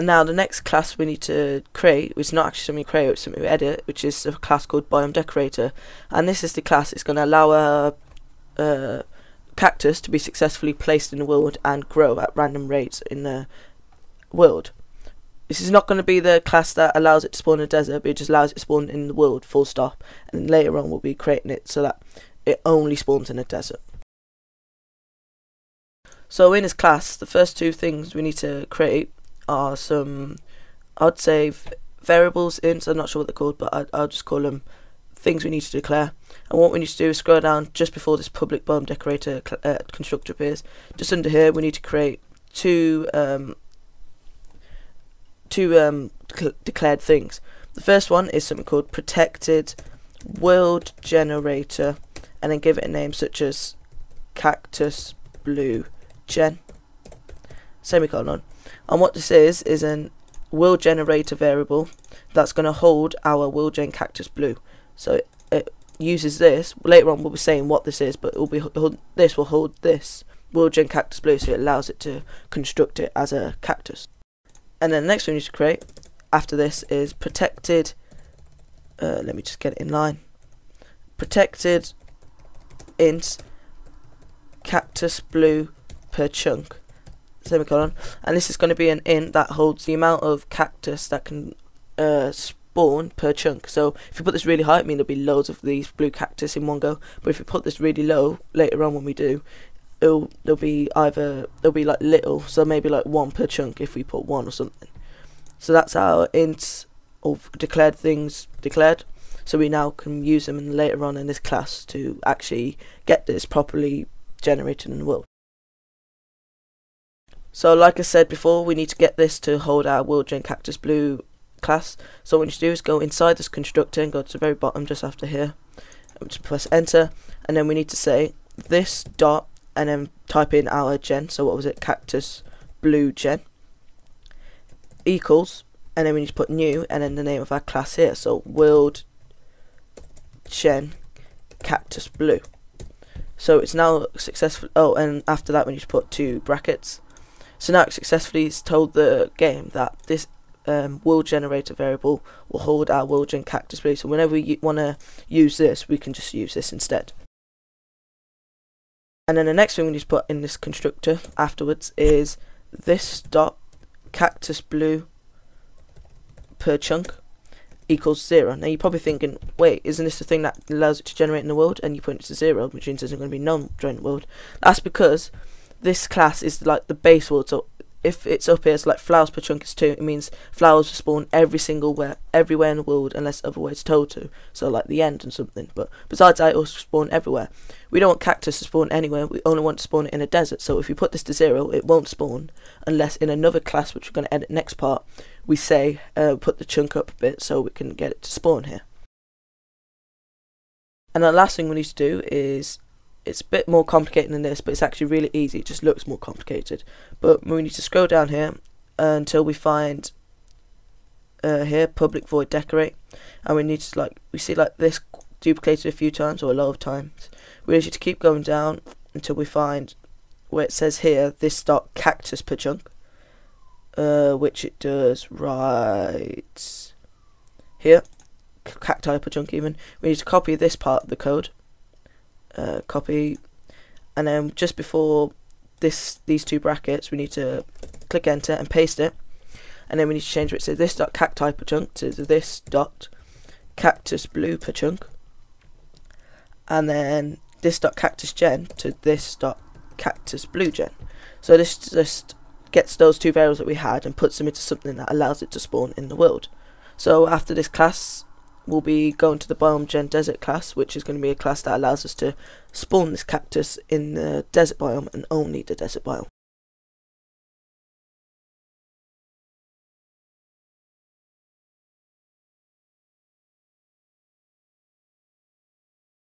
And now the next class we need to create, which is not actually something we create, it's something we edit, which is a class called BiomeDecorator. And this is the class that's going to allow a cactus to be successfully placed in the world and grow at random rates in the world. This is not going to be the class that allows it to spawn in the desert, but it just allows it to spawn in the world, full stop. And then later on we'll be creating it so that it only spawns in the desert. So in this class, the first two things we need to create are some, I'd say, variables ints. I'm not sure what they're called, but I'll just call them things we need to declare. And what we need to do is scroll down just before this public BiomeDecorator constructor appears. Just under here, we need to create two declared things. The first one is something called protected world generator, and then give it a name such as cactus blue gen semicolon. And what this is an world generator variable that's going to hold our world gen cactus blue. So it uses this. Later on we'll be saying what this is, but it will be this will hold this world gen cactus blue, so it allows it to construct it as a cactus. And then the next thing we need to create after this is protected, let me just get it in line, protected int cactus blue per chunk semicolon. And this is going to be an int that holds the amount of cactus that can spawn per chunk. So if you put this really high, I mean there'll be loads of these blue cactus in one go, but if you put this really low later on when we do, there'll be like little, so maybe like one per chunk if we put one or something. So that's our ints of declared things declared, so we now can use them later on in this class to actually get this properly generated in the world. So like I said before, we need to get this to hold our world gen cactus blue class. So what we need to do is go inside this constructor and go to the very bottom just after here, and just press enter, and then we need to say this dot and then type in our gen, so what was it, cactus blue gen, equals, and then we need to put new and then the name of our class here, so world gen cactus blue. So it's now successful. Oh, and after that we need to put two brackets. So now it successfully told the game that this world generator variable will hold our world gen cactus blue, so whenever we want to use this, we can just use this instead. And then the next thing we need to put in this constructor afterwards is this dot cactus blue per chunk equals 0. Now you're probably thinking, wait, isn't this the thing that allows it to generate in the world? And you put it to 0, which means there's going to be none during the world. That's because this class is like the base world. So if it's up here, it's like flowers per chunk is 2. It means flowers will spawn everywhere in the world unless otherwise told to. So like the end and something. But besides that, it will spawn everywhere. We don't want cactus to spawn anywhere. We only want to spawn it in a desert. So if we put this to 0, it won't spawn unless in another class, which we're going to edit next part, we say put the chunk up a bit so we can get it to spawn here. And the last thing we need to do is, it's a bit more complicated than this, but it's actually really easy. It just looks more complicated. But we need to scroll down here until we find here public void decorate, and we need to we see this duplicated a few times or a lot of times. We need to keep going down until we find where it says here this dot cactus per chunk, which it does right here, cacti per chunk even. We need to copy this part of the code. Copy, and then just before these two brackets we need to click enter and paste it, and then we need to change it to this dot cacti per chunk to this dot cactus blue per chunk, and then this dot cactus gen to this dot cactus blue gen. So this just gets those two variables that we had and puts them into something that allows it to spawn in the world. So after this class we'll be going to the BiomeGen desert class, which is going to be a class that allows us to spawn this cactus in the desert biome and only the desert biome.